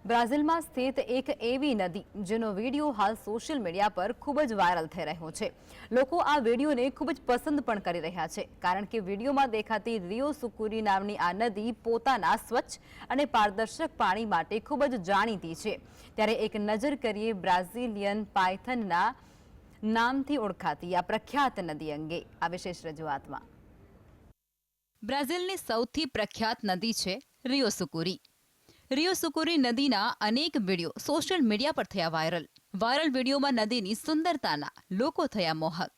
બ્રાઝિલમાં સ્થિત એક એવી નદી જેનો વિડીયો હાલ સોશિયલ મીડિયા પર ખૂબ જ વાયરલ થઈ રહ્યો છે। લોકો આ વિડીયોને ખૂબ જ પસંદ પણ કરી રહ્યા છે, કારણ કે વિડીયોમાં દેખાતી રિયો સુકુરી નામની આ નદી પોતાના સ્વચ્છ અને પારદર્શક પાણી માટે ખૂબ જ જાણીતી છે। ત્યારે એક નજર કરીએ બ્રાઝિલિયન પાયથનના નામથી ઓળખાતી આ પ્રખ્યાત નદી અંગે આ વિશેષ રજૂઆતમાં। બ્રાઝિલની સૌથી પ્રખ્યાત નદી છે રિયો સુકુરી। રિયો સુકુરી નદીના અનેક વિડીયો સોશિયલ મીડિયા પર થયા વાયરલ વિડીયોમાં નદીની સુંદરતાના લોકો થયા મોહક।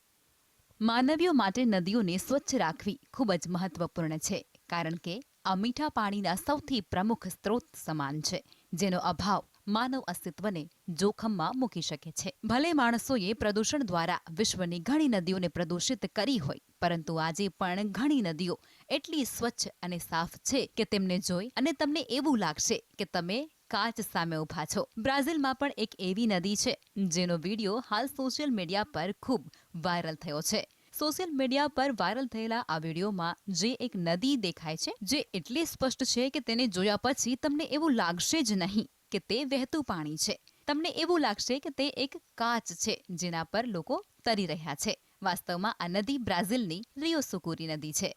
માનવીઓ માટે નદીઓને સ્વચ્છ રાખવી ખૂબ જ મહત્વપૂર્ણ છે, કારણ કે આ મીઠા પાણીના સૌથી પ્રમુખ સ્ત્રોત સમાન છે, જેનો અભાવ માનવ અસ્તિત્વને જોખમમાં મૂકી શકે છે। ભલે માણસોએ પ્રદૂષણ દ્વારા વિશ્વની ઘણી નદીઓને પ્રદૂષિત કરી હોય, પરંતુ આજે પણ ઘણી નદીઓ એટલી સ્વચ્છ અને સાફ છે કે તેમને જોઈ અને તમને એવું લાગશે કે તમે કાચ સામે ઊભા છો। બ્રાઝિલમાં પણ એક એવી નદી છે જેનો વિડીયો હાલ સોશિયલ મીડિયા પર ખૂબ વાયરલ થયો છે। સોશિયલ મીડિયા પર વાયરલ થયેલા આ વિડીયોમાં જે એક નદી દેખાય છે, જે એટલી સ્પષ્ટ છે કે તેને જોયા પછી તમને એવું લાગશે જ નહીં કે તે વહેતું પાણી છે। તમને એવું લાગશે કે તે એક કાચ છે જેના પર લોકો તરી રહ્યા છે। વાસ્તવમાં આ નદી બ્રાઝિલની રિયો સુકુરી નદી છે।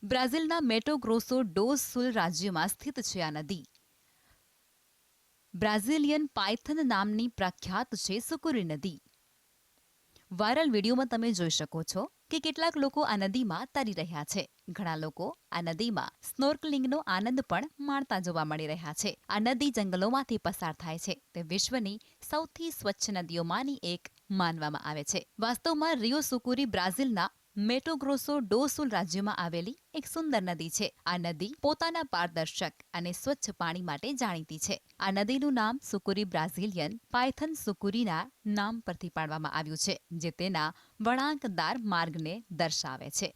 બ્રાઝિલના મેટો ગ્રોસો ડો સુલ રાજ્યમાં સ્થિત છે આ નદી। બ્રાઝિલિયન પાયથન નામની પ્રખ્યાત છે સુકુરી નદી। વાયરલ વિડીયોમાં તમે જોઈ શકો છો કે કેટલાક લોકો આ નદીમાં તરી રહ્યા છે। ઘણા લોકો આ નદીમાં સ્નોર્કલિંગનો આનંદ પણ માણતા જોવા મળી રહ્યા છે। આ નદી જંગલોમાંથી પસાર થાય છે। તે વિશ્વની સૌથી સ્વચ્છ નદીઓમાંની એક માનવામાં આવે છે। વાસ્તવમાં રિયો સુકુરી બ્રાઝિલના મેટો ગ્રોસો ડો સુલ રાજ્યમાં આવેલી એક સુંદર નદી છે। આ નદી પોતાના પારદર્શક અને સ્વચ્છ પાણી માટે જાણીતી છે। આ નદીનું નામ સુકુરી બ્રાઝિલિયન પાયથન સુકુરીના નામ પરથી પાડવામાં આવ્યું છે, જે તેના વળાંકદાર માર્ગને દર્શાવે છે।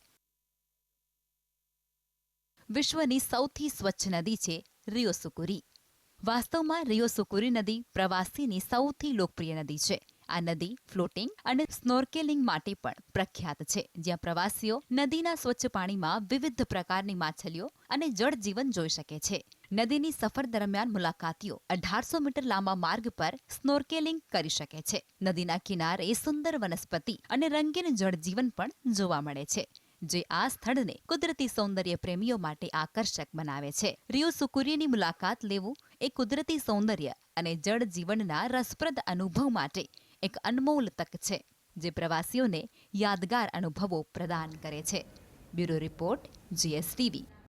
વિશ્વની સૌથી સ્વચ્છ નદી છે રિયો સુકુરી। વાસ્તવમાં રિયો સુકુરી નદી પ્રવાસીની સૌથી લોકપ્રિય નદી છે। આ નદી ફ્લોટિંગ અને સ્નોર્કેલિંગ માટે પણ પ્રખ્યાત છે, જ્યાં પ્રવાસીઓ નદીના સ્વચ્છ પાણીમાં વિવિધ પ્રકારની માછલીઓ અને જળજીવન જોઈ શકે છે। નદીની સફર દરમિયાન મુલાકાતીઓ 1800 મીટર લાંબા માર્ગ પર સ્નોર્કેલિંગ કરી શકે છે। નદીના કિનારે સુંદર વનસ્પતિ અને રંગીન જળજીવન પણ જોવા મળે છે, જે આ સ્થળને કુદરતી સૌંદર્ય પ્રેમીઓ માટે આકર્ષક બનાવે છે। રિયો સુકુરીની મુલાકાત લેવું એ કુદરતી સૌંદર્ય અને જળજીવનના રસપ્રદ અનુભવ માટે એક અનમોલ તક છે, જે પ્રવાસીઓને યાદગાર અનુભવો પ્રદાન કરે છે। Bureau report, GSTV।